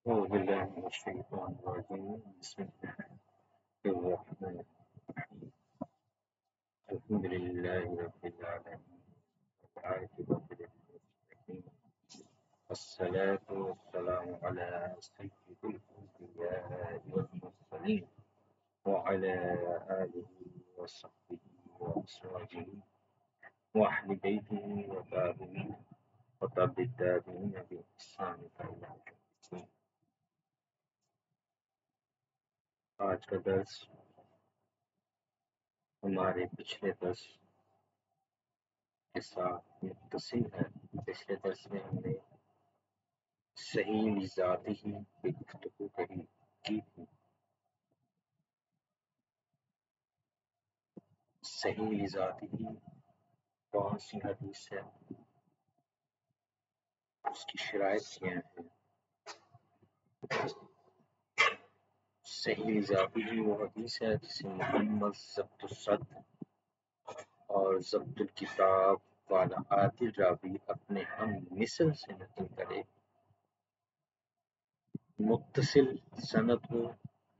أعوذ بالله من الشيطان الرجيم بسم الله الرحمن الرحيم الحمد لله رب العالمين والعاقبة للمتقين والصلاة والسلام على سيد الأنبياء والمرسلين وعلى آله وصحبه وأزواجه وأهل بيته وتابعين وتابع التابعين بإحسان إلى يوم الدين. آج کا درس ہمارے پچھلے درس کے ساتھ متصل ہے۔ پچھلے درس میں ہم نے صحیح ذاتی ہی پہ گفتگو کی تھی۔ صحیح ذاتی ہی کون سی حدیث ہے، اس کی شرائط کیا ہیں۔ صحیح ذاتی ہی وہ حدیث ہے جسے محمد ضبط الصدر اور ضبط الکتاب والا عادل راوی اپنے ہم مثل سے نقل کرے، متصل سند ہو،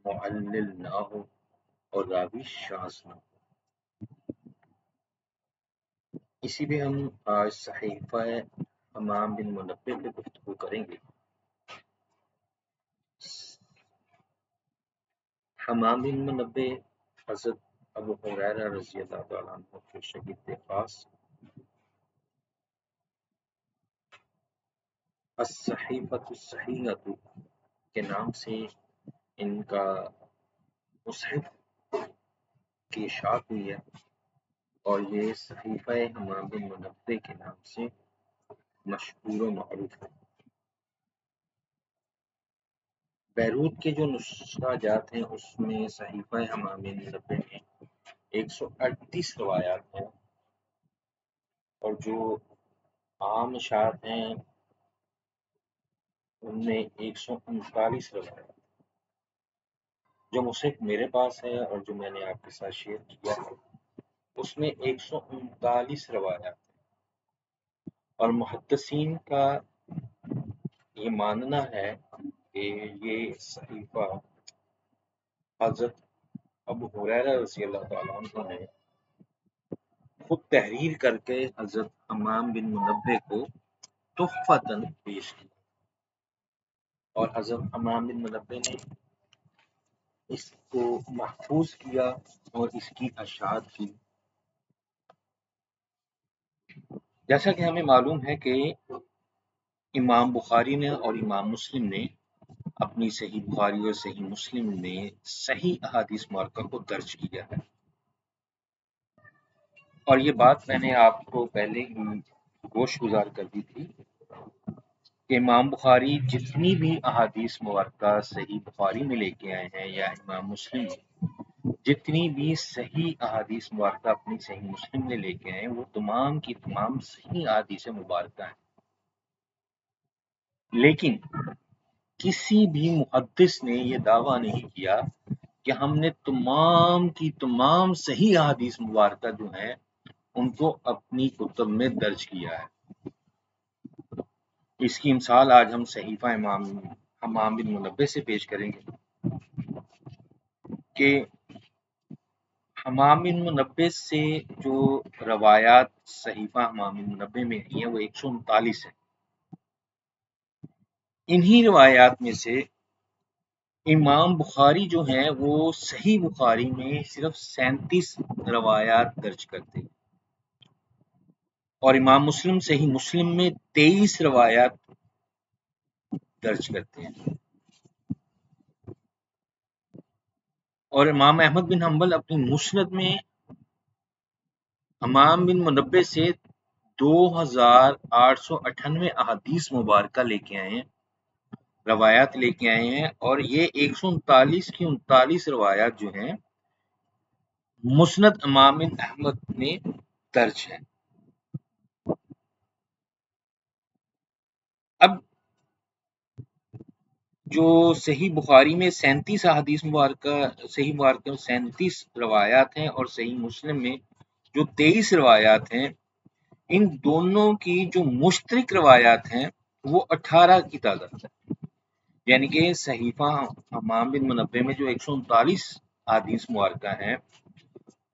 معلل نہ ہو اور راوی شاذ نہ ہو۔ اسی پہ ہم آج صحیفہ حمام بن منبع پہ گفتگو کریں گے۔ حمام بن منبع حضرت ابو ہریرہ رضی اللہ تعالیٰ عنہ کے شاگرد خاص الصحیفۃ الصحیحۃ کے نام سے ان کا مصحف کی اشاعت ہوئی ہے، اور یہ صحیفہ حمام بن منبع کے نام سے مشہور و معروف ہے۔ بیروت کے جو نسخہ جات ہیں اس میں صحیفہ حمام بن منبع میں 138 روایات ہیں، اور جو عام اشاعت ہیں ان میں 139 روایات۔ جو مصحف میرے پاس ہے اور جو میں نے آپ کے ساتھ شیئر کیا ہے اس میں 139 روایات ہیں، اور محدثین کا یہ ماننا ہے کہ یہ صحیفہ حضرت ابو ہریرہ رضی اللہ تعالیٰ عنہ نے خود تحریر کر کے حضرت حمام بن منبع کو تحفۃً پیش کی، اور حضرت حمام بن منبع نے اس کو محفوظ کیا اور اس کی اشاعت کی۔ جیسا کہ ہمیں معلوم ہے کہ امام بخاری نے اور امام مسلم نے اپنی صحیح بخاری اور صحیح مسلم میں صحیح احادیث مبارکہ کو درج کیا ہے، اور یہ بات میں نے آپ کو پہلے ہی گوش گزار کر دی تھی کہ امام بخاری جتنی بھی احادیث مبارکہ صحیح بخاری میں لے کے آئے ہیں یا امام مسلم جتنی بھی صحیح احادیث مبارکہ اپنی صحیح مسلم میں لے کے آئے وہ تمام کی تمام صحیح احادیث مبارکہ ہیں، لیکن کسی بھی محدث نے یہ دعویٰ نہیں کیا کہ ہم نے تمام کی تمام صحیح احادیث مبارکہ جو ہیں ان کو اپنی کتب میں درج کیا ہے۔ اس کی مثال آج ہم صحیفہ حمام بن منبع سے پیش کریں گے کہ حمام بن منبع سے جو روایات صحیفہ حمام بن منبع میں آئی ہیں وہ 139 ہیں۔ انہی روایات میں سے امام بخاری جو ہیں وہ صحیح بخاری میں صرف 37 روایات درج کرتے ہیں، اور امام مسلم صحیح مسلم میں 23 روایات درج کرتے ہیں، اور امام احمد بن حنبل اپنی مسند میں حمام بن منبع سے 2898 احادیث مبارکہ لے کے آئے ہیں، روایات لے کے آئے ہیں، اور یہ 139 کی 39 روایات جو ہیں مسند امام احمد میں درج ہیں۔ اب جو صحیح بخاری میں 37 احادیث مبارکہ صحیح مبارکہ 37 روایات ہیں، اور صحیح مسلم میں جو 23 روایات ہیں، ان دونوں کی جو مشترک روایات ہیں وہ 18 کی تعداد ہے۔ یعنی کہ صحیفہ حمام بن منبع میں جو 139 احادیث مبارکہ ہیں،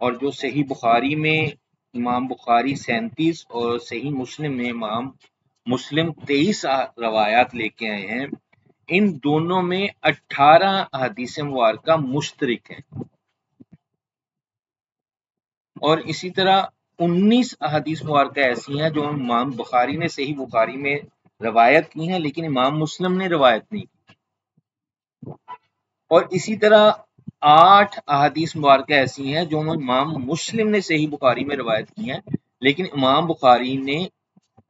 اور جو صحیح بخاری میں امام بخاری 37 اور صحیح مسلم میں امام مسلم 23 روایات لے کے آئے ہیں، ان دونوں میں 18 احادیث مبارکہ مشترک ہیں، اور اسی طرح 19 احادیث مبارکہ ایسی ہیں جو امام بخاری نے صحیح بخاری میں روایت کی ہیں لیکن امام مسلم نے روایت نہیں کی، اور اسی طرح 8 احادیث مبارکہ ایسی ہیں جو امام مسلم نے صحیح بخاری میں روایت کی ہیں لیکن امام بخاری نے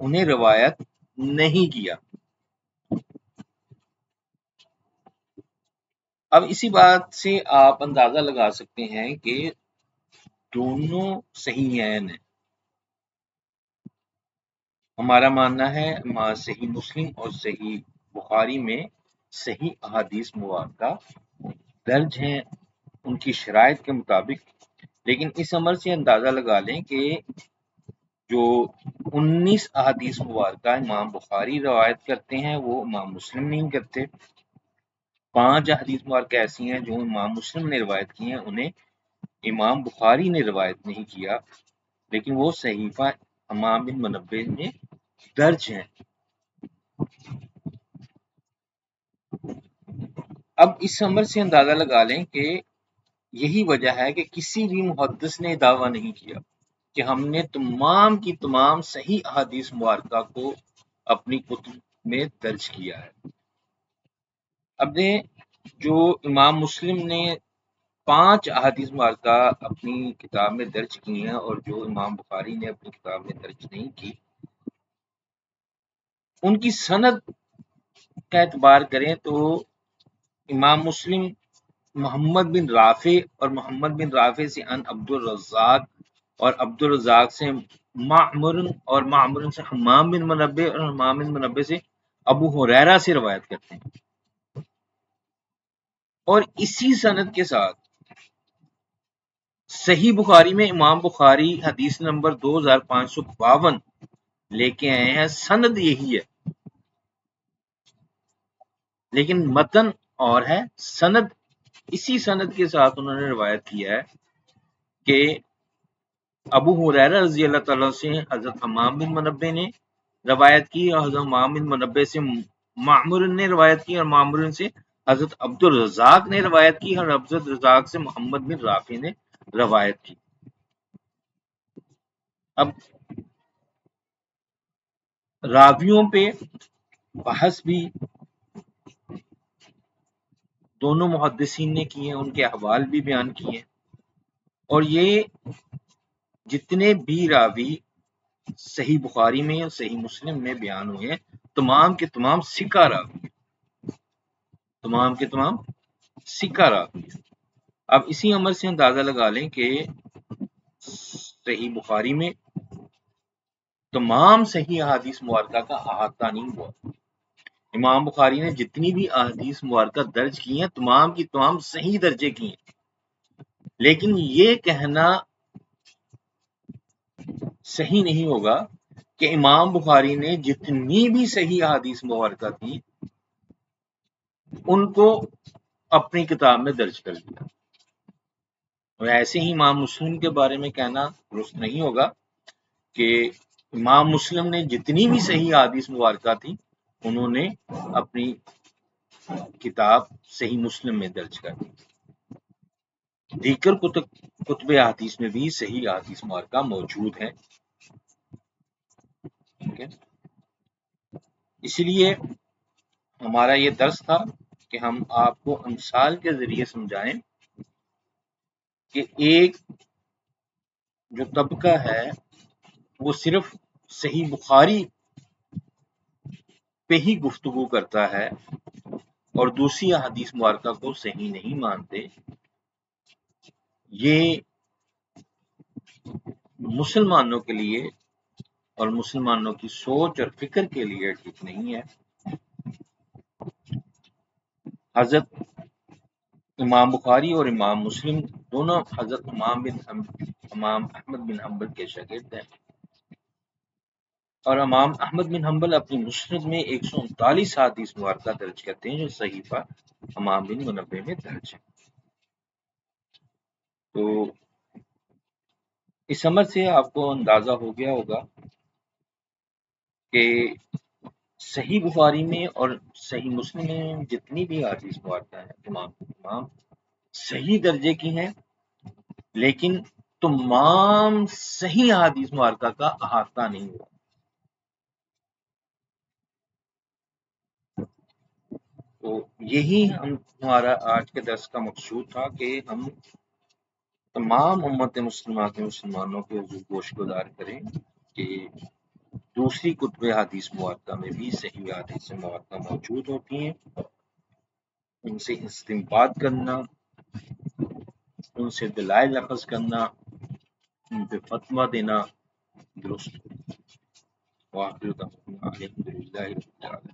انہیں روایت نہیں کیا۔ اب اسی بات سے آپ اندازہ لگا سکتے ہیں کہ دونوں صحیحین ہیں۔ ہمارا ماننا ہے صحیح مسلم اور صحیح بخاری میں صحیح احادیث مبارکہ درج ہیں ان کی شرائط کے مطابق، لیکن اس عمل سے اندازہ لگا لیں کہ جو 19 احادیث مبارکہ امام بخاری روایت کرتے ہیں وہ امام مسلم نہیں کرتے، 5 احادیث مبارکہ ایسی ہیں جو امام مسلم نے روایت کی ہیں انہیں امام بخاری نے روایت نہیں کیا، لیکن وہ صحیفہ حمام بن منبع میں درج ہیں۔ اب اس عمل سے اندازہ لگا لیں کہ یہی وجہ ہے کہ کسی بھی محدث نے دعویٰ نہیں کیا کہ ہم نے تمام کی تمام صحیح احادیث مبارکہ کو اپنی کتب میں درج کیا ہے۔ اب نے جو امام مسلم نے 5 احادیث مبارکہ اپنی کتاب میں درج کی ہیں اور جو امام بخاری نے اپنی کتاب میں درج نہیں کی، ان کی سند کا اعتبار کریں تو امام مسلم محمد بن رافع اور محمد بن رافع سے ان عبد الرزاق اور عبد الرزاق سے معمر اور معمر سے حمام بن منبع اور حمام بن منبع سے ابو ہریرہ سے روایت کرتے ہیں، اور اسی سند کے ساتھ صحیح بخاری میں امام بخاری حدیث نمبر 2552 لے کے آئے ہیں، سند یہی ہے لیکن متن اور ہے، سند اسی سند کے ساتھ انہوں نے روایت کیا ہے کہ ابو ہریرہ رضی اللہ تعالیٰ سے حضرت حمام بن منبع نے روایت کی اور حضرت حمام بن منبع سے معمر نے روایت کی اور معمر سے حضرت عبد الرزاق نے روایت کی اور عبد الرزاق سے محمد بن رافع نے روایت کی۔ اب راویوں پہ بحث بھی دونوں محدثین نے کیے ہیں، ان کے احوال بھی بیان کیے ہیں، اور یہ جتنے بھی راوی صحیح بخاری میں اور صحیح مسلم میں بیان ہوئے ہیں تمام کے تمام ثقہ راوی، تمام کے تمام ثقہ راوی۔ اب اسی عمل سے اندازہ لگا لیں کہ صحیح بخاری میں تمام صحیح احادیث مبارکہ کا احاطہ نہیں ہوا، امام بخاری نے جتنی بھی احادیث مبارکہ درج کی ہیں تمام کی تمام صحیح درجے کی ہیں، لیکن یہ کہنا صحیح نہیں ہوگا کہ امام بخاری نے جتنی بھی صحیح احادیث مبارکہ تھی ان کو اپنی کتاب میں درج کر دیا، ایسے ہی امام مسلم کے بارے میں کہنا درست نہیں ہوگا کہ امام مسلم نے جتنی بھی صحیح احادیث مبارکہ تھی انہوں نے اپنی کتاب صحیح مسلم میں درج کر دی، دیگر کتب احادیث میں بھی صحیح احادیث مبارکہ موجود ہیں۔ اسی لیے ہمارا یہ درس تھا کہ ہم آپ کو امثال کے ذریعے سمجھائیں کہ ایک جو طبقہ ہے وہ صرف صحیح بخاری پہ ہی گفتگو کرتا ہے اور دوسری احادیث مبارکہ کو صحیح نہیں مانتے، یہ مسلمانوں کے لیے اور مسلمانوں کی سوچ اور فکر کے لیے ٹھیک نہیں ہے۔ حضرت امام بخاری اور امام مسلم دونوں حضرت امام احمد بن حنبل کے شاگرد ہیں، اور امام احمد بن حنبل اپنی مسند میں 139 حدیث مبارکہ درج کرتے ہیں جو صحیفہ امام بن منبع میں درج ہے۔ تو اس عمل سے آپ کو اندازہ ہو گیا ہوگا کہ صحیح بخاری میں اور صحیح مسلم میں جتنی بھی حدیث مبارکہ ہیں تمام صحیح درجے کی ہیں، لیکن تمام صحیح حدیث مبارکہ کا احاطہ نہیں ہوا۔ تو یہی ہمارا آج کے درس کا مقصود تھا کہ ہم تمام امت مسلمہ کے مسلمانوں کے حضور گوش گزار کریں کہ دوسری کتب حدیث مبارکہ میں بھی صحیح حدیث مبارکہ موجود ہوتی ہیں، ان سے استنباط کرنا، ان سے دلائل اخذ کرنا، ان پہ فتویٰ دینا درست ہو۔ وآخر دعوانا الحمدللہ رب العالمین۔